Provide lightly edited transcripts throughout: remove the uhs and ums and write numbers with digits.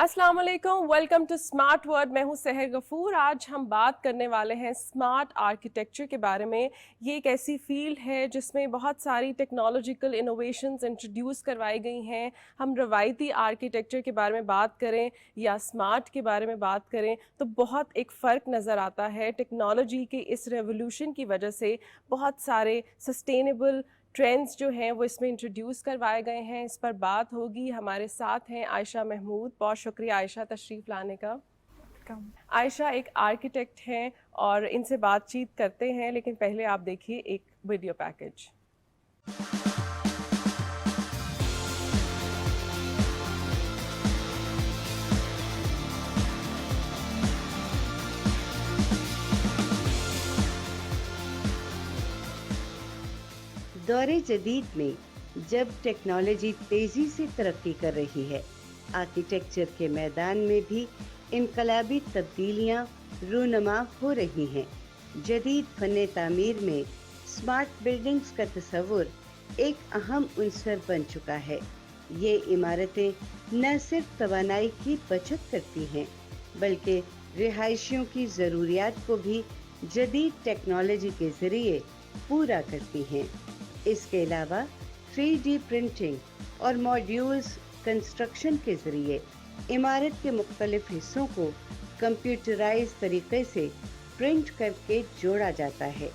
अस्सलाम वालेकुम, welcome to smart word. मैं हूं सहर गफूर। आज हम बात करने वाले हैं स्मार्ट आर्किटेक्चर के बारे में। ये एक ऐसी फील्ड है जिसमें बहुत सारी टेक्नोलॉजिकल इनोवेशंस इंट्रोड्यूस करवाई गई हैं। हम रवायती आर्किटेक्चर के बारे में बात करें या स्मार्ट के बारे में बात करें तो बहुत एक फ़र्क नज़र आता है। टेक्नोलॉजी के इस रेवोल्यूशन की वजह से बहुत सारे सस्टेनेबल ट्रेंड्स जो हैं वो इसमें इंट्रोड्यूस करवाए गए हैं। इस पर बात होगी। हमारे साथ हैं आयशा महमूद। बहुत शुक्रिया आयशा तशरीफ़ लाने का। आयशा एक आर्किटेक्ट हैं और इनसे बातचीत करते हैं, लेकिन पहले आप देखिए एक वीडियो पैकेज। दौरे जदीद में जब टेक्नोलॉजी तेजी से तरक्की कर रही है, आर्किटेक्चर के मैदान में भी इनकलाबी तब्दीलियां रूनुमा हो रही हैं। जदीद फन तामीर में स्मार्ट बिल्डिंग्स का तस्वुर एक अहम उन्सर बन चुका है। ये इमारतें न सिर्फ तवानाई की बचत करती हैं, बल्कि रिहायशियों की ज़रूरियात को भी जदीद टेक्नोलॉजी के ज़रिए पूरा करती हैं। इसके अलावा 3D प्रिंटिंग और मॉड्यूल्स कंस्ट्रक्शन के ज़रिए इमारत के मुख्तलिफ हिस्सों को कंप्यूटराइज तरीके से प्रिंट करके जोड़ा जाता है,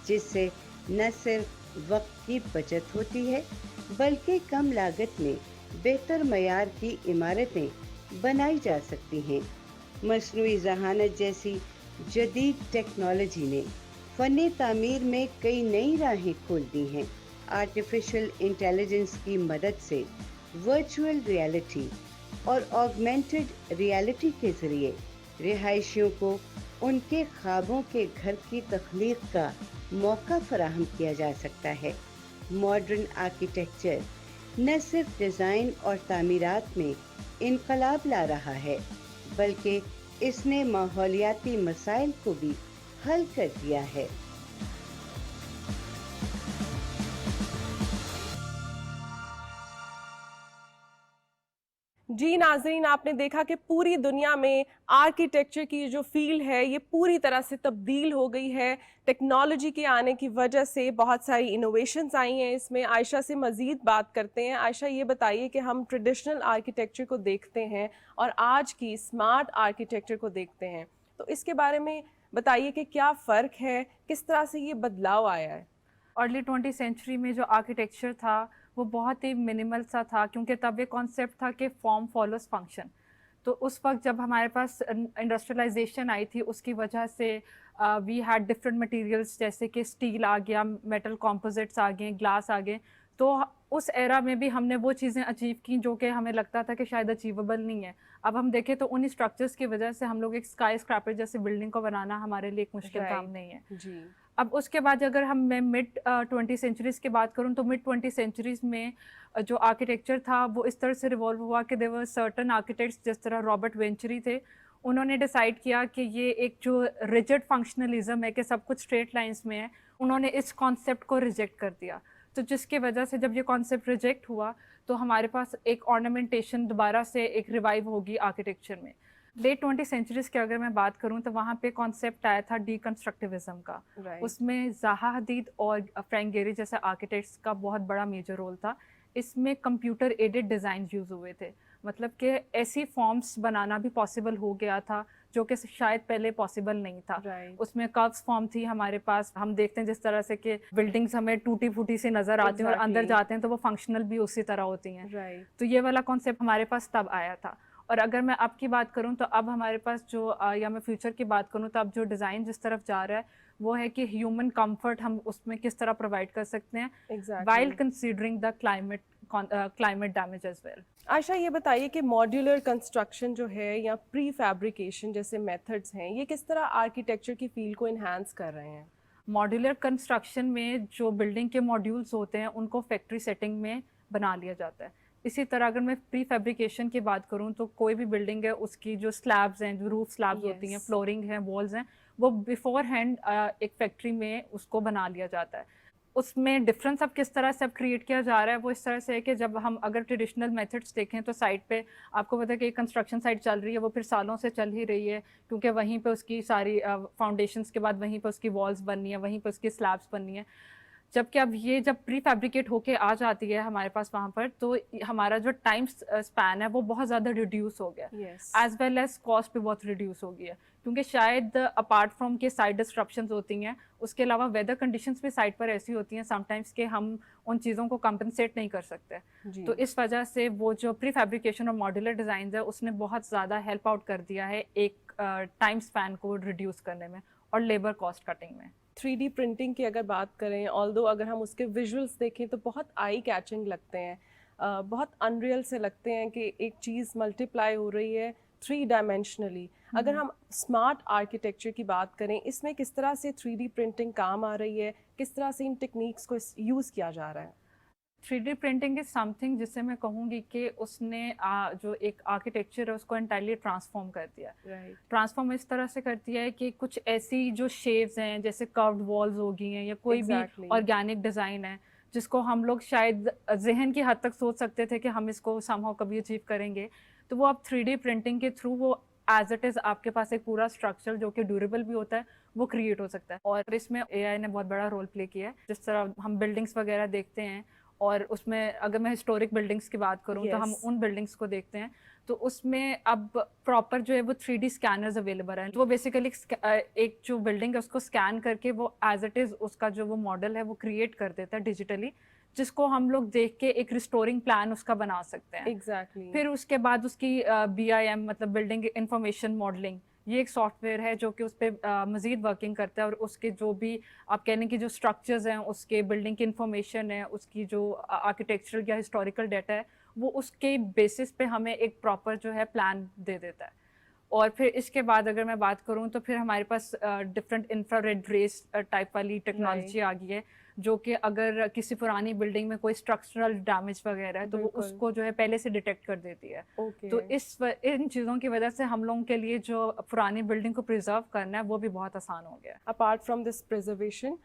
जिससे न सिर्फ वक्त की बचत होती है बल्कि कम लागत में बेहतर मयार की इमारतें बनाई जा सकती हैं। मसनूई ज़हानत जैसी जदीद टेक्नोलॉजी ने फन तामीर में कई नई राहें खोल दी हैं। आर्टिफिशियल इंटेलिजेंस की मदद से वर्चुअल रियलिटी और ऑगमेंटेड रियलिटी के ज़रिए रिहायशियों को उनके ख्वाबों के घर की तख्लीक का मौका फराहम किया जा सकता है। मॉडर्न आर्किटेक्चर न सिर्फ डिज़ाइन और तामीरात में इनकलाब ला रहा है, बल्कि इसने माहौलियाती मसाइल को भी हल कर दिया है। जी नाज़रीन, आपने देखा कि पूरी दुनिया में आर्किटेक्चर की जो फील्ड है ये पूरी तरह से तब्दील हो गई है। टेक्नोलॉजी के आने की वजह से बहुत सारी इनोवेशंस आई हैं इसमें। आयशा से मज़ीद बात करते हैं। आयशा, ये बताइए कि हम ट्रेडिशनल आर्किटेक्चर को देखते हैं और आज की स्मार्ट आर्किटेक्चर को देखते हैं, तो इसके बारे में बताइए कि क्या फ़र्क है, किस तरह से ये बदलाव आया है। अर्ली 20 सेंचुरी में जो आर्किटेक्चर था वो बहुत ही मिनिमल सा था, क्योंकि तब ये कॉन्सेप्ट था कि फॉर्म फॉलोज फंक्शन। तो उस वक्त जब हमारे पास इंडस्ट्रियलाइजेशन आई थी, उसकी वजह से वी हैड डिफरेंट मटेरियल्स, जैसे कि स्टील आ गया, मेटल कॉम्पोजिट्स आ गए, ग्लास आ गए। तो उस एरा में भी हमने वो चीज़ें अचीव की जो कि हमें लगता था कि शायद अचीवेबल नहीं है। अब हम देखें तो उन स्ट्रक्चर्स की वजह से हम लोग एक स्काई स्क्रैपर जैसे बिल्डिंग को बनाना हमारे लिए एक मुश्किल काम नहीं है जी। अब उसके बाद अगर मैं मिड 20 सेंचुरीज़ की बात करूं, तो मिड 20 सेंचुरीज़ में जो आर्किटेक्चर था वो इस तरह से रिवॉल्व हुआ कि देयर वर सर्टन आर्किटेक्ट्स, जिस तरह रॉबर्ट वेंचरी थे, उन्होंने डिसाइड किया कि ये एक जो रिजिड फंक्शनलिज्म है कि सब कुछ स्ट्रेट लाइंस में है, उन्होंने इस कॉन्सेप्ट को रिजेक्ट कर दिया। तो जिसकी वजह से जब ये कॉन्सेप्ट रिजेक्ट हुआ तो हमारे पास एक ऑर्नामेंटेशन दोबारा से एक रिवाइव होगी आर्किटेक्चर में। लेट 20 सेंचुरीज़ की अगर मैं बात करूं तो वहाँ पे कॉन्सेप्ट आया था डीकंस्ट्रक्टिविज्म का। उसमें ज़ाहा हदीद और फ्रैंक गेरी जैसे आर्किटेक्ट्स का बहुत बड़ा मेजर रोल था। इसमें कंप्यूटर एडेड डिज़ाइन यूज़ हुए थे, मतलब कि ऐसी फॉर्म्स बनाना भी पॉसिबल हो गया था जो कि शायद पहले पॉसिबल नहीं था। उसमें कर्व्स फॉर्म थी हमारे पास। हम देखते हैं जिस तरह से कि बिल्डिंग्स हमें टूटी फूटी सी नज़र आती हैं और अंदर जाते हैं तो वो फंक्शनल भी उसी तरह होती हैं। तो ये वाला कॉन्सेप्ट हमारे पास तब आया था। और अगर मैं अब की बात करूं तो अब हमारे पास जो या मैं फ्यूचर की बात करूं तो अब जो डिज़ाइन जिस तरफ जा रहा है वो है कि ह्यूमन कंफर्ट हम उसमें किस तरह प्रोवाइड कर सकते हैं, while considering the climate damage as well. Ayesha, ये बताइए कि मॉड्यूलर कंस्ट्रक्शन जो है या प्री फैब्रिकेशन जैसे मेथड्स हैं, ये किस तरह आर्किटेक्चर की फील्ड को इन्हांस कर रहे हैं। मॉड्यूलर कंस्ट्रक्शन में जो बिल्डिंग के मॉड्यूल्स होते हैं उनको फैक्ट्री सेटिंग में बना लिया जाता है। इसी तरह अगर मैं प्री फैब्रिकेशन की बात करूं तो कोई भी बिल्डिंग है उसकी जो स्लैब्स हैं, जो रूफ स्लैब्स होती हैं, फ्लोरिंग है, वॉल्स हैं, वो बिफोर हैंड एक फैक्ट्री में उसको बना लिया जाता है। اس میں ڈفرینس اب کس طرح سے اب کریٹ کیا جا رہا ہے وہ اس طرح سے ہے کہ جب ہم اگر ٹریڈیشنل میتھڈس دیکھیں تو سائٹ پہ آپ کو پتہ ہے کہ کنسٹرکشن سائٹ چل رہی ہے وہ پھر سالوں سے چل ہی رہی ہے، کیونکہ وہیں پہ اس کی ساری فاؤنڈیشنس کے بعد وہیں پہ اس کی والز بننی ہے، وہیں پہ اس کی سلیبس بننی ہے. جبکہ اب یہ جب پری فیبریکیٹ ہو کے آ جاتی ہے ہمارے پاس وہاں پر تو ہمارا جو ٹائم اسپین ہے وہ بہت زیادہ ریڈیوس ہو گیا، Yes. As well as cost بھی بہت ریڈیوس ہو گئی ہے. کیونکہ شاید اپارٹ فرام کہ سائٹ ڈسٹرپشنز ہوتی ہیں، اس کے علاوہ ویدر کنڈیشنز بھی سائٹ پر ایسی ہوتی ہیں سم ٹائمس کہ ہم ان چیزوں کو کمپنسیٹ نہیں کر سکتے. جی. تو اس وجہ سے وہ جو پری فیبریکیشن اور ماڈولر ڈیزائنز ہے اس نے بہت زیادہ ہیلپ آؤٹ کر دیا ہے ایک ٹائم اسپین کو ریڈیوس کرنے میں اور لیبر کاسٹ کٹنگ میں. 3D پرنٹنگ کی اگر بات کریں، آلدو اگر ہم اس کے ویژولس دیکھیں تو بہت آئی کیچنگ لگتے ہیں، بہت انریل سے لگتے ہیں کہ ایک چیز ملٹیپلائی ہو رہی ہے 3 ڈائمینشنلی. اگر ہم اسمارٹ آرکیٹیکچر کی بات کریں، اس میں کس طرح سے 3D پرنٹنگ کام آ رہی ہے، کس طرح سے ان ٹیکنیکس کو یوز کیا جا رہا ہے؟ 3D پرنٹنگ از سم تھنگ جسے میں کہوں گی کہ اس نے جو ایک آرکیٹیکچر ہے اس کو انٹائرلی ٹرانسفارم کر دیا. ٹرانسفارم اس طرح سے کر دیا ہے کہ کچھ ایسی جو شیپس ہیں جیسے کروڈ والز ہو گئی ہیں یا کوئی بھی آرگینک ڈیزائن ہے جس کو ہم لوگ شاید ذہن کی حد تک سوچ سکتے تھے کہ ہم اس کو سم ہاؤ کبھی اچیو کریں گے، تو وہ اب 3D پرنٹنگ کے تھرو وہ ایز اٹ از آپ کے پاس ایک پورا اسٹرکچر جو کہ ڈیوریبل بھی ہوتا ہے وہ کریٹ ہو سکتا ہے. اور اس میں اے آئی نے بہت بڑا رول پلے کیا ہے. جس طرح ہم بلڈنگس وغیرہ دیکھتے ہیں اور اس میں اگر میں ہسٹورک بلڈنگس کی بات کروں تو ہم ان بلڈنگس کو دیکھتے ہیں تو اس میں اب پراپر جو ہے وہ 3D اسکینرز اویلیبل ہیں. وہ بیسیکلی ایک جو بلڈنگ ہے اس کو اسکین کر کے وہ ایز اٹ از اس کا جو وہ ماڈل ہے وہ کریٹ کر دیتا ہے ڈیجیٹلی، جس کو ہم لوگ دیکھ کے ایک ریسٹورنگ پلان اس کا بنا سکتے ہیں. ایگزیکٹلی. پھر اس کے بعد اس کی BIM مطلب بلڈنگ انفارمیشن ماڈلنگ، یہ ایک سافٹ ویئر ہے جو کہ اس پہ مزید ورکنگ کرتا ہے اور اس کے جو بھی آپ کہنے کی جو اسٹرکچرز ہیں، اس کے بلڈنگ کی انفارمیشن ہے، اس کی جو آرکیٹیکچرل یا ہسٹوریکل ڈیٹا ہے وہ اس کے بیسس پہ ہمیں ایک پراپر جو ہے پلان دے دیتا ہے. اور پھر اس کے بعد اگر میں بات کروں تو پھر ہمارے پاس different infrared rays type والی ٹیکنالوجی آ گئی ہے جو کہ اگر کسی پرانی بلڈنگ میں کوئی اسٹرکچرل ڈیمیج وغیرہ ہے تو وہ اس کو جو ہے پہلے سے ڈیٹیکٹ کر دیتی ہے. تو ان چیزوں کی وجہ سے ہم لوگوں کے لیے جو پرانی بلڈنگ کو پرزرو کرنا ہے وہ بھی بہت آسان ہو گیا. اپارٹ فرام دس پرزرویشن،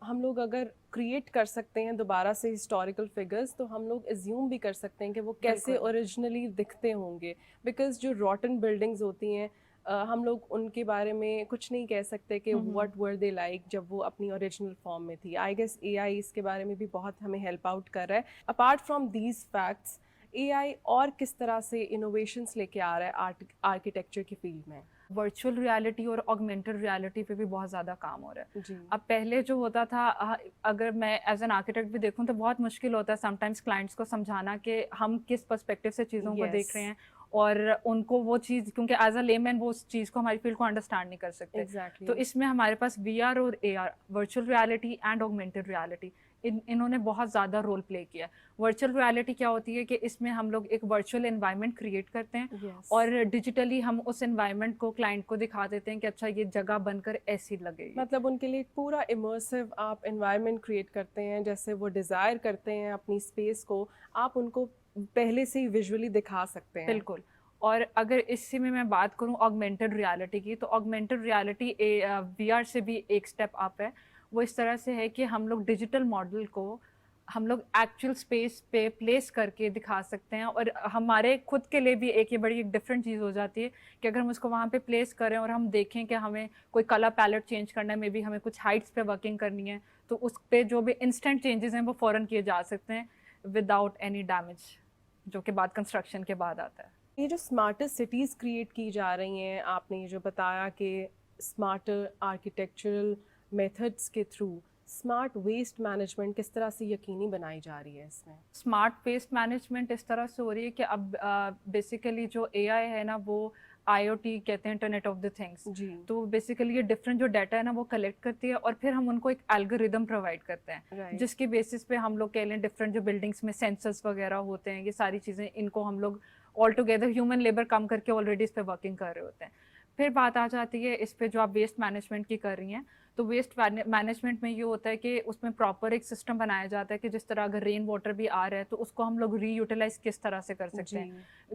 ہم لوگ اگر کریٹ کر سکتے ہیں دوبارہ سے ہسٹوریکل فگرز تو ہم لوگ ایزیوم بھی کر سکتے ہیں کہ وہ کیسے اوریجنلی دکھتے ہوں گے، بیکاز جو روٹن بلڈنگز ہوتی ہیں ہم لوگ ان کے بارے میں کچھ نہیں کہہ سکتے کہ وٹ ور دے لائک جب وہ اپنی اوریجنل فارم میں تھی. آئی گیس اے آئی اس کے بارے میں بھی بہت ہمیں ہیلپ آؤٹ کر رہا ہے. اپارٹ فرام دیز فیکٹس، اے آئی اور کس طرح سے انوویشنس لے کے آ رہا ہے آرکیٹیکچر کی فیلڈ میں؟ ورچوئل ریالٹی اور آگمنٹڈ ریالٹی پہ بھی بہت زیادہ کام ہو رہا ہے. جی. اب پہلے جو ہوتا تھا، اگر میں ایز این آرکیٹیکٹ بھی دیکھوں تو بہت مشکل ہوتا ہے سم ٹائمس کلائنٹس کو سمجھانا کہ ہم کس پرسپیکٹیو سے چیزوں کو دیکھ رہے ہیں اور ان کو وہ چیز، کیونکہ ایز اے لیمین وہ اس چیز کو ہماری فیلڈ کو انڈرسٹینڈ نہیں کر سکتے. تو اس میں ہمارے پاس VR اور AR virtual reality and augmented reality انہوں نے بہت زیادہ رول پلے کیا. ورچوئل ریالٹی کیا ہوتی ہے کہ اس میں ہم لوگ ایک ورچوئل انوائرمنٹ کریٹ کرتے ہیں اور ڈیجیٹلی ہم اس انوائرمنٹ کو کلائنٹ کو دکھا دیتے ہیں کہ اچھا یہ جگہ بن کر ایسی لگے. مطلب ان کے لیے پورا امرسیو آپ انوائرمنٹ کریٹ کرتے ہیں، جیسے وہ ڈیزائر کرتے ہیں اپنی اسپیس کو، آپ ان کو پہلے سے ہی ویژولی دکھا سکتے ہیں. بالکل. اور اگر اسی میں بات کروں آگمنٹڈ ریالٹی کی تو آگمنٹڈ ریالٹی VR سے بھی ایک اسٹیپ اپ ہے. وہ اس طرح سے ہے کہ ہم لوگ ڈیجیٹل ماڈل کو ہم لوگ ایکچوئل اسپیس پہ پلیس کر کے دکھا سکتے ہیں اور ہمارے خود کے لیے بھی ایک یہ بڑی ایک ڈفرینٹ چیز ہو جاتی ہے کہ اگر ہم اس کو وہاں پہ پلیس کریں اور ہم دیکھیں کہ ہمیں کوئی کلر پیلٹ چینج کرنا ہے، میں بھی ہمیں کچھ ہائٹس پہ ورکنگ کرنی ہے تو اس پہ جو بھی انسٹنٹ چینجز ہیں وہ فوراً کیے جا سکتے ہیں وداؤٹ اینی ڈیمیج، جو کہ بعد کنسٹرکشن کے بعد آتا ہے. یہ جو اسمارٹر سٹیز کریٹ کی جا رہی ہیں، آپ نے یہ جو بتایا کہ اسمارٹر آرکیٹیکچرل میتھڈس کے تھرو اسمارٹ ویسٹ مینجمنٹ کس طرح سے یقینی بنائی جا رہی ہے اس میں؟ اسمارٹ ویسٹ مینجمنٹ اس طرح سے ہو رہی ہے کہ اب بیسیکلی جو AI ہے نا وہ IoT کہتے ہیں، انٹرنیٹ آف دا تھنگس. جی. تو بیسیکلی یہ ڈفرینٹ جو ڈیٹا ہے نا وہ کلیکٹ کرتی ہے اور پھر ہم ان کو ایک الگوریدم پرووائڈ کرتے ہیں جس کی بیسس پہ ہم لوگ کہہ لیں ڈفرینٹ جو بلڈنگس میں سینسرس وغیرہ ہوتے ہیں، یہ ساری چیزیں ان کو ہم لوگ آل ٹوگیدر ہیومن لیبر کم کر کے آلریڈی اس پہ ورکنگ کر رہے ہوتے ہیں. پھر بات آ جاتی ہے اس پہ جو آپ ویسٹ مینجمنٹ کی کر رہی ہیں تو ویسٹ مینجمنٹ میں یہ ہوتا ہے کہ اس میں پراپر ایک سسٹم بنایا جاتا ہے کہ جس طرح اگر رین واٹر بھی آ رہا ہے تو اس کو ہم لوگ ری یوٹیلائز کس طرح سے کر سکتے ہیں.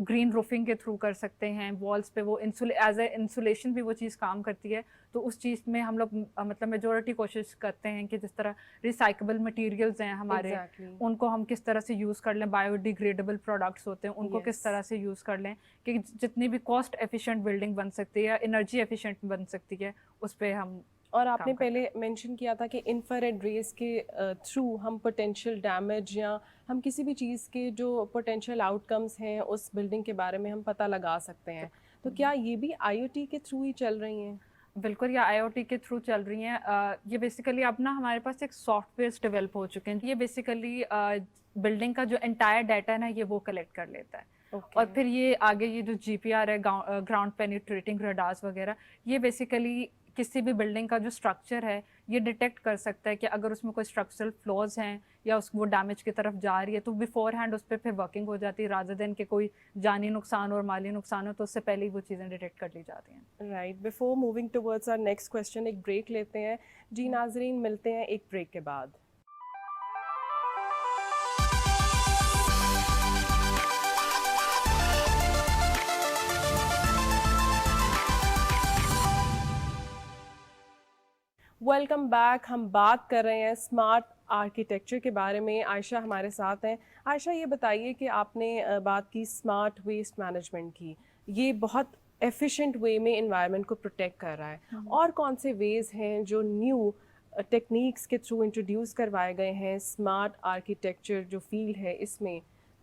گرین روفنگ کے تھرو کر سکتے ہیں, والس پہ وہ ایز اے انسولیشن بھی وہ چیز کام کرتی ہے. تو اس چیز میں ہم لوگ مطلب میجورٹی کوشش کرتے ہیں کہ جس طرح ریسائکبل مٹیریلز ہیں ہمارے, ان کو ہم کس طرح سے یوز کر لیں, بایو ڈیگریڈیبل پروڈکٹس ہوتے ہیں ان کو کس طرح سے یوز کر لیں کہ جتنی بھی کاسٹ ایفیشینٹ بلڈنگ بن سکتی ہے یا انرجی ایفیشینٹ بن سکتی ہے اس پہ ہم. اور آپ نے پہلے مینشن کیا تھا کہ انفرارڈ ریز کے تھرو ہم پوٹینشیل ڈیمیج یا ہم کسی بھی چیز کے جو پوٹینشیل آؤٹ کمز ہیں اس بلڈنگ کے بارے میں ہم پتہ لگا سکتے ہیں. تو کیا یہ بھی آئی او ٹی کے تھرو ہی چل رہی ہیں؟ بالکل, یہ آئی او ٹی کے تھرو چل رہی ہیں. یہ بیسیکلی اب نا ہمارے پاس ایک سافٹ ویئرس ڈیولپ ہو چکے ہیں. یہ بیسیکلی بلڈنگ کا جو انٹائر ڈیٹا ہے نا یہ وہ کلیکٹ کر لیتا ہے. اور پھر یہ آگے یہ جو جی پی آر ہے, گراؤنڈ پینیٹریٹنگ ریڈارز وغیرہ, یہ بیسیکلی کسی بھی بلڈنگ کا جو اسٹرکچر ہے یہ ڈیٹیکٹ کر سکتا ہے کہ اگر اس میں کوئی اسٹرکچرل فلاز ہیں یا وہ ڈیمیج کی طرف جا رہی ہے تو بیفور ہینڈ اس پہ پھر ورکنگ ہو جاتی ہے, رادر دین کہ کوئی جانی نقصان اور مالی نقصان ہو تو اس سے پہلے ہی وہ چیزیں ڈیٹیکٹ کر لی جاتی ہیں. Right, before moving towards our next question ایک بریک لیتے ہیں. جی ناظرین, ملتے ہیں ایک بریک کے بعد. Welcome back. ہم بات کر رہے ہیں اسمارٹ آرکیٹیکچر کے بارے میں. عائشہ ہمارے ساتھ ہیں. عائشہ, یہ بتائیے کہ آپ نے بات کی اسمارٹ ویسٹ مینجمنٹ کی, یہ بہت ایفیشینٹ وے میں انوائرمنٹ کو پروٹیکٹ کر رہا ہے. اور کون سے ویز ہیں جو نیو ٹیکنیکس کے تھرو انٹروڈیوس کروائے گئے ہیں اسمارٹ آرکیٹیکچر جو فیلڈ ہے اس میں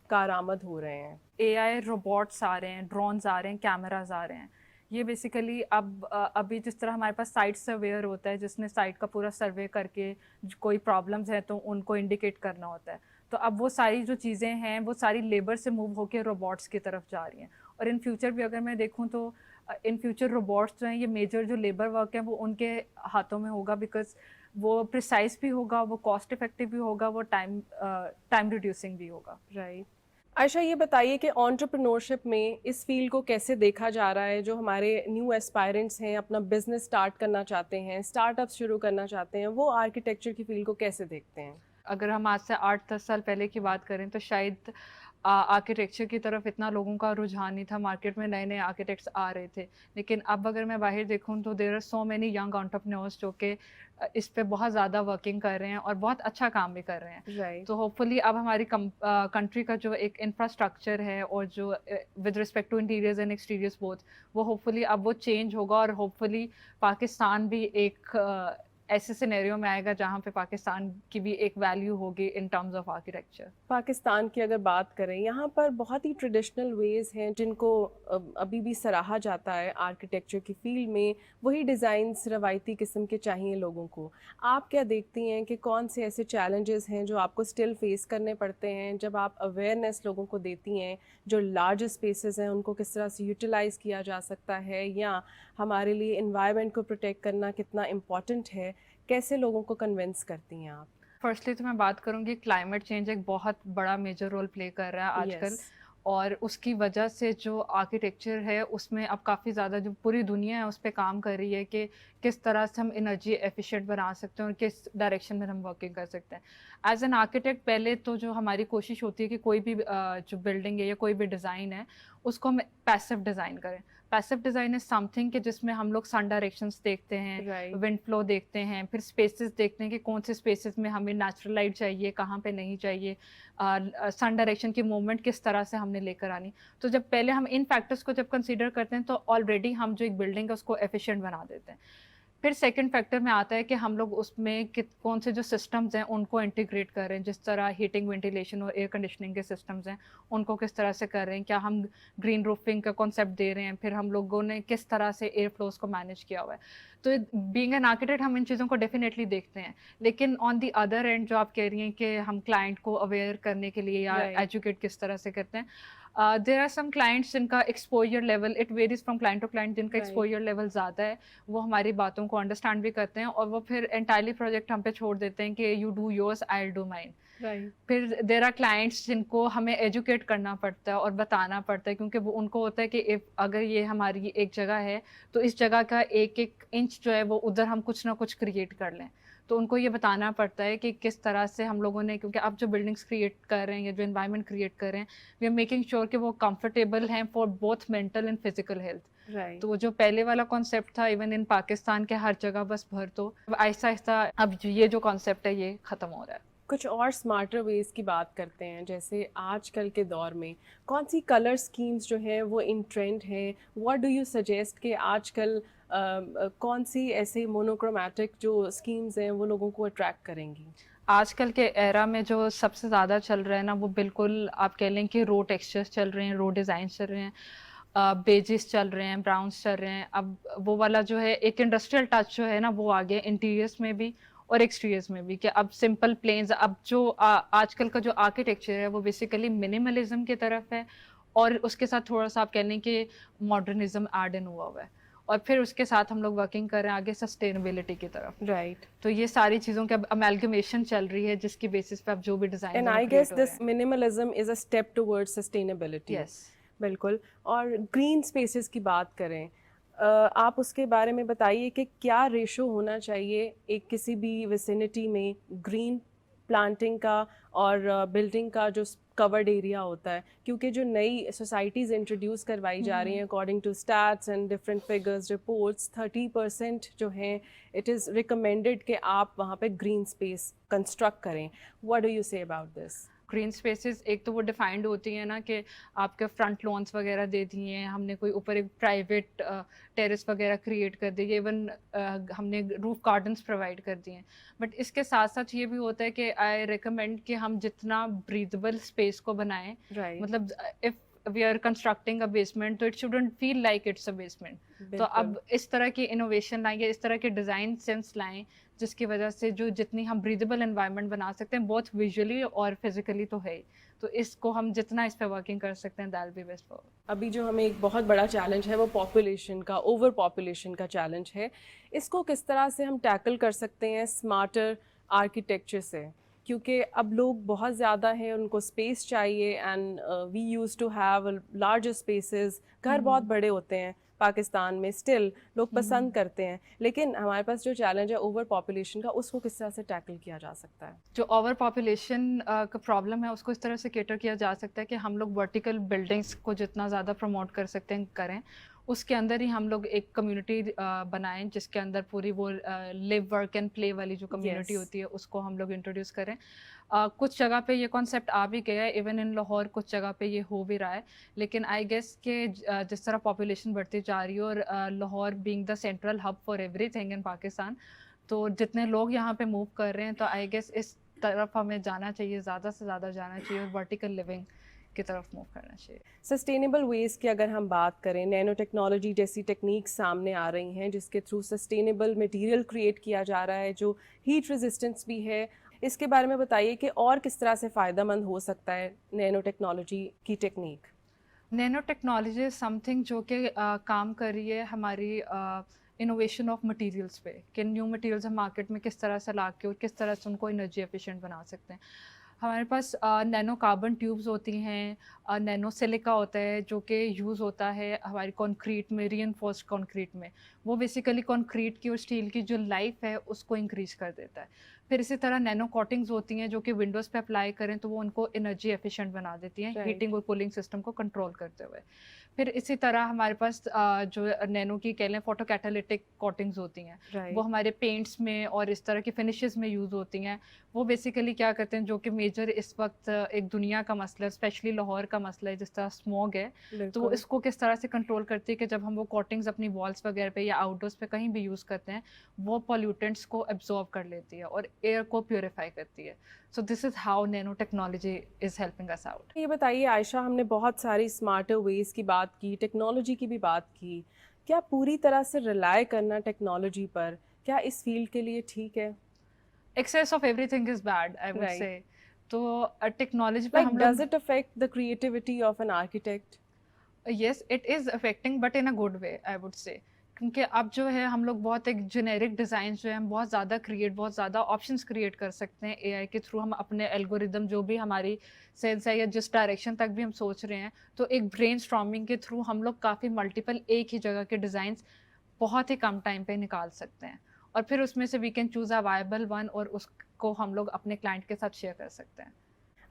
کارآمد ہو رہے ہیں؟ اے آئی روبوٹس آ رہے ہیں, ڈرونز آ رہے ہیں, کیمراز آ رہے ہیں. یہ بیسیکلی ابھی جس طرح ہمارے پاس سائٹ سرویئر ہوتا ہے جس نے سائٹ کا پورا سروے کر کے کوئی پرابلمز ہیں تو ان کو انڈیکیٹ کرنا ہوتا ہے, تو اب وہ ساری جو چیزیں ہیں وہ ساری لیبر سے موو ہو کے روبوٹس کی طرف جا رہی ہیں. اور ان فیوچر بھی اگر میں دیکھوں تو ان فیوچر روبوٹس جو ہیں یہ میجر جو لیبر ورک ہے وہ ان کے ہاتھوں میں ہوگا, بیکاز وہ پریسائز بھی ہوگا, وہ کاسٹ افیکٹو بھی ہوگا, وہ ٹائم ریڈیوسنگ بھی ہوگا. رائٹ. عائشہ, یہ بتائیے کہ انٹرپرینورشپ میں اس فیلڈ کو کیسے دیکھا جا رہا ہے؟ جو ہمارے نیو ایسپائرنٹس ہیں, اپنا بزنس اسٹارٹ کرنا چاہتے ہیں, اسٹارٹ اپس شروع کرنا چاہتے ہیں, وہ آرکیٹیکچر کی فیلڈ کو کیسے دیکھتے ہیں؟ اگر ہم آج سے 8-10 سال پہلے کی بات کریں تو شاید آرکیٹیکچر کی طرف اتنا لوگوں کا رجحان نہیں تھا, مارکیٹ میں نئے نئے آرکیٹیکٹس آ رہے تھے. لیکن اب اگر میں باہر دیکھوں تو there are so many young entrepreneurs جو کہ اس پہ بہت زیادہ ورکنگ کر رہے ہیں اور بہت اچھا کام بھی کر رہے ہیں. تو ہوپ فلی اب ہماری کنٹری کا جو ایک انفراسٹرکچر ہے اور جو with respect to interiors and exteriors both, وہ ہوپ فلی اب وہ چینج ہوگا اور ہوپ فلی پاکستان بھی ایک ایسے سینیریو میں آئے گا جہاں پہ پاکستان کی بھی ایک ویلیو ہوگی in terms of architecture. Pakistan کی اگر بات کریں, یہاں پر بہت ہی ٹریڈیشنل ویز ہیں جن کو ابھی بھی سراہا جاتا ہے آرکیٹیکچر کی فیلڈ میں. وہی ڈیزائنس روایتی قسم کے چاہیے لوگوں کو. آپ کیا دیکھتی ہیں کہ کون سے ایسے چیلنجز ہیں جو آپ کو اسٹل فیس کرنے پڑتے ہیں جب آپ اویئرنیس لوگوں کو دیتی ہیں, جو لارج اسپیسیز ہیں ان کو کس طرح سے یوٹیلائز کیا جا سکتا ہے, یا ہمارے لیے انوائرمنٹ کو پروٹیکٹ کرنا کتنا امپورٹنٹ ہے, کیسے لوگوں کو کنونس کرتی ہیں آپ؟ فرسٹلی تو میں بات کروں گی کلائمیٹ چینج ایک بہت بڑا میجر رول پلے کر رہا ہے آج کل, اور اس کی وجہ سے جو آرکیٹیکچر ہے اس میں اب کافی زیادہ جو پوری دنیا ہے اس پہ کام کر رہی ہے کہ کس طرح سے ہم انرجی ایفیشینٹ بنا سکتے ہیں اور کس ڈائریکشن میں ہم ورکنگ کر سکتے ہیں. ایز این آرکیٹیکٹ پہلے تو جو ہماری کوشش ہوتی ہے کہ کوئی بھی جو بلڈنگ ہے یا کوئی بھی ڈیزائن ہے اس کو ہم پیسو ڈیزائن کریں. Passive design is some thing کہ جس میں ہم لوگ سن ڈائریکشنس دیکھتے ہیں, ونڈ فلو دیکھتے ہیں, پھر اسپیسز دیکھتے ہیں کہ کون سے اسپیسز میں ہمیں نیچرل لائٹ چاہیے, کہاں پہ نہیں چاہیے, سن ڈائریکشن کی موومنٹ کس طرح سے ہم نے لے کر آنی. تو جب پہلے ہم ان فیکٹرس کو جب کنسیڈر کرتے ہیں تو آلریڈی ہم جو ایک بلڈنگ ہے اس کو ایفیشینٹ بنا دیتے ہیں. پھر سیکنڈ فیکٹر میں آتا ہے کہ ہم لوگ اس میں کون سے جو سسٹمز ہیں ان کو انٹیگریٹ کر رہے ہیں, جس طرح ہیٹنگ, وینٹیلیشن اور ایئر کنڈیشننگ کے سسٹمز ہیں ان کو کس طرح سے کر رہے ہیں, کیا ہم گرین روفنگ کا کانسیپٹ دے رہے ہیں, پھر ہم لوگوں نے کس طرح سے ایئر فلوز کو مینیج کیا ہوا ہے. تو بینگ این آرکیٹیکٹ ہم ان چیزوں کو ڈیفینیٹلی دیکھتے ہیں, لیکن آن دی ادر اینڈ جو آپ کہہ رہی ہیں کہ ہم کلائنٹ کو اویئر کرنے کے لیے یا ایجوکیٹ کس طرح سے کرتے ہیں, देयर आर सम क्लाइंट्स जिनका exposure level it varies from client to client, जिनका Right. एक्सपोजर लेवल ज़्यादा है वो हमारी बातों को अंडरस्टैंड भी करते हैं और वो फिर एंटायरली प्रोजेक्ट हम पे छोड़ देते हैं कि you do yours, I will do mine. Right. फिर देयर आर क्लाइंट्स जिनको हमें एजुकेट करना पड़ता है और बताना पड़ता है, क्योंकि वो उनको होता है कि इफ अगर ये हमारी एक जगह है तो इस जगह का एक एक इंच जो है वो उधर हम कुछ ना कुछ क्रिएट कर लें। तो उनको ये बताना पड़ता है कि किस तरह से हम लोगों ने, क्योंकि आप जो बिल्डिंग्स क्रिएट कर रहे हैं या जो एनवायरनमेंट क्रिएट कर रहे हैं, वी आर मेकिंग श्योर कि वो कंफर्टेबल हैं for both mental and physical health. Right. तो वो जो पहले वाला कॉन्सेप्ट था इवन इन पाकिस्तान के हर जगह बस भर दो, आहिस्ता आहिस्ता अब ये जो कॉन्सेप्ट है ये ख़त्म हो रहा है। कुछ और स्मार्टर वेज की बात करते हैं, जैसे आजकल के दौर में कौन सी कलर स्कीम्स जो हैं वो इन ट्रेंड हैं। व्हाट डू यू सजेस्ट कि आजकल कौन सी ऐसे मोनोक्रोमैटिक जो स्कीम्स हैं वो लोगों को अट्रैक्ट करेंगी? आजकल के एरा में जो सबसे ज़्यादा चल रहा है ना वो बिल्कुल आप कह लें कि रो टेक्सचर्स चल रहे हैं, रो डिज़ाइंस चल रहे हैं, बेजेस चल रहे हैं, ब्राउन्स चल रहे हैं। अब वो वाला जो है एक इंडस्ट्रियल टच जो है ना वो आ गया इंटीरियर्स में भी और एक्सटीरियर्स में भी, कि अब सिंपल प्लेन्स, अब जो आजकल का जो आर्किटेक्चर है वो बेसिकली मिनिमलिज्म की तरफ है और उसके साथ थोड़ा सा आप कह लें कि मॉडर्निज्म ऐड इन हुआ हुआ है और फिर उसके साथ हम लोग वर्किंग कर रहे हैं आगे सस्टेनेबिलिटी की तरफ। राइट। तो ये सारी चीज़ों की अब अमेलगमेशन चल रही है जिसकी बेसिस पे अब जो भी design and I guess this minimalism is a step towards sustainability. Yes, बिल्कुल। और ग्रीन स्पेसेस की बात करें, आप उसके बारे में बताइए कि क्या रेशो होना चाहिए एक किसी भी विसिनिटी में ग्रीन प्लांटिंग का और बिल्डिंग का जो कवर्ड एरिया होता है, क्योंकि जो नई सोसाइटीज़ इंट्रोड्यूस करवाई जा रही हैं according to stats and different figures reports, 30% जो हैं इट इज़ रिकमेंडेड कि आप वहाँ पे ग्रीन स्पेस कंस्ट्रक्ट करें। What do you say about this? Green spaces एक तो वो डिफाइंड होती है ना कि आपके फ्रंट लॉन्स वगैरह दे दिए हैं हमने, कोई ऊपर एक प्राइवेट टेरेस वगैरह क्रिएट कर दी है, इवन हमने रूफ गार्डन्स प्रोवाइड कर दिए हैं। बट इसके साथ साथ ये भी होता है कि आई रिकमेंड कि हम जितना ब्रीदेबल स्पेस को बनाएं, राइट। मतलब if we are constructing a basement तो it shouldn't feel like it's a basement. तो अब इस तरह की इनोवेशन लाएं, इस तरह के डिज़ाइन सेंस लाएं जिसकी वजह से जो जितनी हम ब्रीदेबल एनवायरनमेंट बना सकते हैं बहुत विजुअली और फिजिकली तो है ही, तो इसको हम जितना इस पे वर्किंग कर सकते हैं that will be best for. अभी जो हमें एक बहुत बड़ा चैलेंज है वो पॉपुलेशन का, ओवर पॉपुलेशन का चैलेंज है। इसको किस तरह से हम टैकल कर सकते हैं स्मार्टर आर्किटेक्चर से, क्योंकि अब लोग बहुत ज़्यादा हैं, उनको स्पेस चाहिए and we use to have larger spaces. घर बहुत बड़े होते हैं पाकिस्तान में, स्टिल लोग पसंद करते हैं, लेकिन हमारे पास जो चैलेंज है ओवर पॉपुलेशन का, उसको किस तरह से टैकल किया जा सकता है? जो ओवर पॉपुलेशन का प्रॉब्लम है उसको इस तरह से केटर किया जा सकता है कि हम लोग वर्टिकल बिल्डिंग्स को जितना ज़्यादा प्रमोट कर सकते हैं करें, उसके अंदर ही हम लोग एक कम्युनिटी बनाएं जिसके अंदर पूरी वो लिव वर्क एंड प्ले वाली जो कम्युनिटी होती है उसको हम लोग इंट्रोड्यूस करें। कुछ जगह पे ये कॉन्सेप्ट आ भी गया है, इवन इन लाहौर कुछ जगह पे ये हो भी रहा है, लेकिन आई गेस कि जिस तरह पॉपुलेशन बढ़ती जा रही है और Lahore being the central hub for everything in Pakistan, तो जितने लोग यहाँ पे मूव कर रहे हैं तो आई गेस इस तरफ हमें जाना चाहिए, ज़्यादा से ज़्यादा जाना चाहिए और वर्टिकल लिविंग की तरफ मूव करना चाहिए। सस्टेनेबल वेज की अगर हम बात करें, नैनो टेक्नोलॉजी जैसी टेक्निक्स सामने आ रही हैं जिसके थ्रू सस्टेनेबल मटेरियल क्रिएट किया जा रहा है जो हीट रेजिस्टेंस भी है। इसके बारे में बताइए कि और किस तरह से फ़ायदेमंद हो सकता है नैनो टेक्नोलॉजी की टेक्निक? नैनो टेक्नोलॉजी समथिंग जो कि काम कर रही है हमारी इनोवेशन ऑफ मटेरियल्स पे, कि न्यू मटेरियल्स हम मार्केट में किस तरह से ला के और किस तरह से उनको एनर्जी एफिशिएंट बना सकते हैं। हमारे पास नैनो कार्बन ट्यूब्स होती हैं, नैनो सिलिका होता है जो कि यूज़ होता है हमारी कंक्रीट में, रीइंफोर्स्ड कंक्रीट में। वो बेसिकली कंक्रीट की और स्टील की जो लाइफ है उसको इंक्रीज कर देता है। फिर इसी तरह नैनो कोटिंग्स होती हैं जो कि विंडोज़ पे अप्लाई करें तो वो उनको एनर्जी एफिशिएंट बना देती हैं, हीटिंग और कूलिंग सिस्टम को कंट्रोल करते हुए। फिर इसी तरह हमारे पास जो नैनो की कह लें फोटो कैटालिटिक कोटिंग्स होती हैं, वो हमारे पेंट्स में और इस तरह की फिनिशेस में यूज़ होती हैं। वो बेसिकली क्या करते हैं, जो कि मेजर इस वक्त एक दुनिया का मसला है, स्पेशली लाहौर का मसला है जिस तरह स्मॉग है, तो वो इसको किस तरह से कंट्रोल करती है कि जब हम वो कोटिंग्स अपनी वॉल्स वगैरह पे या आउटडोर्स पे कहीं भी यूज़ करते हैं वो पॉल्यूटेंट्स को एब्जॉर्ब कर लेती है और एयर को प्योरीफाई करती है। So this is how nano technology is helping us out. ये बताइए आयशा, हमने बहुत सारी स्मार्टर वेज की बात की, टेक्नोलॉजी की भी बात की, क्या पूरी तरह से रिलाय करना टेक्नोलॉजी पर क्या इस फील्ड के लिए ठीक है? Excess of everything is bad, I would say. तो टेक्नोलॉजी पे Like, हम does लोग it affect the creativity of an architect? Yes it is affecting but in a good way I would से, क्योंकि अब जो है हम लोग बहुत एक जेनेरिक डिज़ाइन जो है हम बहुत ज़्यादा ऑप्शंस क्रिएट कर सकते हैं एआई के थ्रू। हम अपने एल्गोरिदम जो भी हमारी सेंस है या जिस डायरेक्शन तक भी हम सोच रहे हैं, तो एक ब्रेनस्टॉर्मिंग के थ्रू हम लोग काफ़ी मल्टीपल एक ही जगह के डिज़ाइंस बहुत ही कम टाइम पे निकाल सकते हैं, और फिर उसमें से we can choose a viable one और उसको हम लोग अपने क्लाइंट के साथ शेयर कर सकते हैं।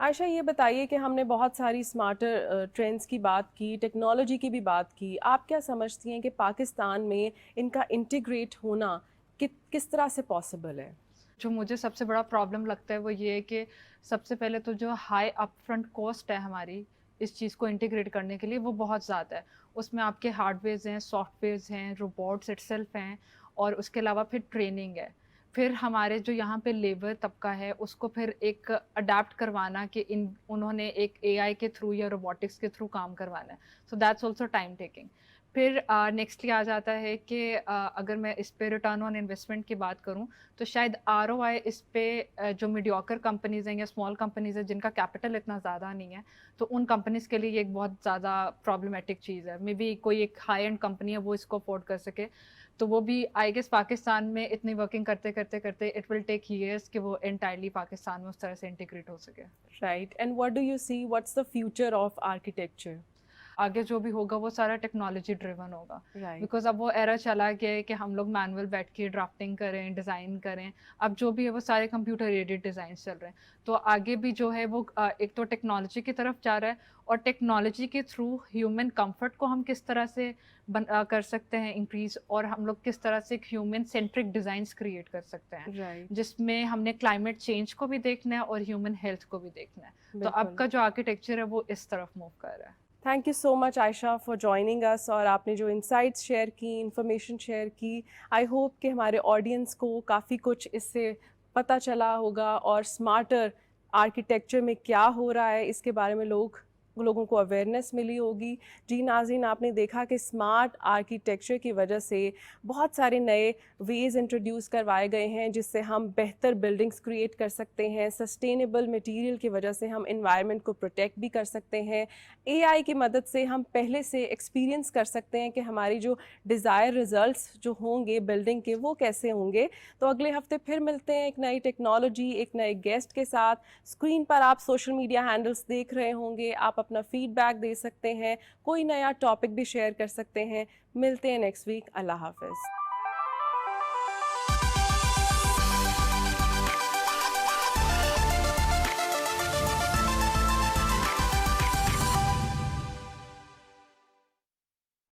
आयशा, ये बताइए कि हमने बहुत सारी स्मार्टर ट्रेंड्स की बात की, टेक्नोलॉजी की भी बात की। आप क्या समझती हैं कि पाकिस्तान में इनका इंटीग्रेट होना किस तरह से पॉसिबल है? जो मुझे सबसे बड़ा प्रॉब्लम लगता है वो ये है कि सबसे पहले तो जो हाई अपफ्रंट कॉस्ट है हमारी इस चीज़ को इंटीग्रेट करने के लिए, वो बहुत ज़्यादा है। उसमें आपके हार्डवेयर्स हैं, सॉफ्टवेयर्स हैं, रोबोट्स इटसेल्फ हैं, और उसके अलावा फिर ट्रेनिंग है। फिर हमारे जो यहाँ पे लेबर तबका है उसको फिर एक अडेप्ट करवाना कि उन्होंने एक एआई के थ्रू या रोबोटिक्स के थ्रू काम करवाना है, so that's also time taking. फिर नेक्स्टली आ जाता है कि अगर मैं इस पे रिटर्न ऑन इन्वेस्टमेंट की बात करूं, तो शायद आरओआई इस पे जो मीडियोकर कंपनीज हैं या स्मॉल कंपनीज हैं जिनका कैपिटल इतना ज़्यादा नहीं है, तो उन कंपनीज के लिए ये एक बहुत ज़्यादा प्रॉब्लमेटिक चीज़ है। मे बी कोई एक हाई एंड कंपनी है वो इसको अफोर्ड कर सके, तो वो भी आई गेस पाकिस्तान में इतनी वर्किंग करते करते करते इट विल टेक ईयर्स कि वो एंटायरली पाकिस्तान में उस तरह से इंटीग्रेट हो सके। Right, and what do you see, what's the future of architecture? आगे जो भी होगा वो सारा टेक्नोलॉजी ड्रिवन होगा, राइट, बिकॉज अब वो एरा चला गया है कि हम लोग मैनुअल बैठ के ड्राफ्टिंग करें, डिज़ाइन करें। अब जो भी है वो सारे कंप्यूटर एडेड डिज़ाइन चल रहे हैं, तो आगे भी जो है वो एक तो टेक्नोलॉजी की तरफ जा रहा है, और टेक्नोलॉजी के थ्रू ह्यूमन कंफर्ट को हम किस तरह से कर सकते हैं इंक्रीज, और हम लोग किस तरह से ह्यूमन सेंट्रिक डिज़ाइंस क्रिएट कर सकते हैं, राइट, जिसमें हमने क्लाइमेट चेंज को भी देखना है और ह्यूमन हेल्थ को भी देखना है। तो अब का जो आर्किटेक्चर है वो इस तरफ मूव कर रहा है। Thank you so much Ayesha for joining us, और आपने जो इंसाइट्स शेयर की, इंफॉर्मेशन शेयर की, आई होप कि हमारे ऑडियंस को काफ़ी कुछ इससे पता चला होगा, और स्मार्टर आर्किटेक्चर में क्या हो रहा है इसके बारे में लोगों को अवेयरनेस मिली होगी। जी नाज़रीन, आपने देखा कि स्मार्ट आर्किटेक्चर की वजह से बहुत सारे नए वेज़ इंट्रोड्यूस करवाए गए हैं जिससे हम बेहतर बिल्डिंग्स क्रिएट कर सकते हैं। सस्टेनेबल मटेरियल की वजह से हम एनवायरनमेंट को प्रोटेक्ट भी कर सकते हैं। एआई की मदद से हम पहले से एक्सपीरियंस कर सकते हैं कि हमारी जो डिज़ायर रिज़ल्ट्स जो होंगे बिल्डिंग के वो कैसे होंगे। तो अगले हफ्ते फिर मिलते हैं एक नई टेक्नोलॉजी, एक नए गेस्ट के साथ। स्क्रीन पर आप सोशल मीडिया हैंडल्स देख रहे होंगे, आप अपना फीडबैक दे सकते हैं, कोई नया टॉपिक भी शेयर कर सकते हैं। मिलते हैं नेक्स्ट वीक। अल्लाह हाफ़िज़।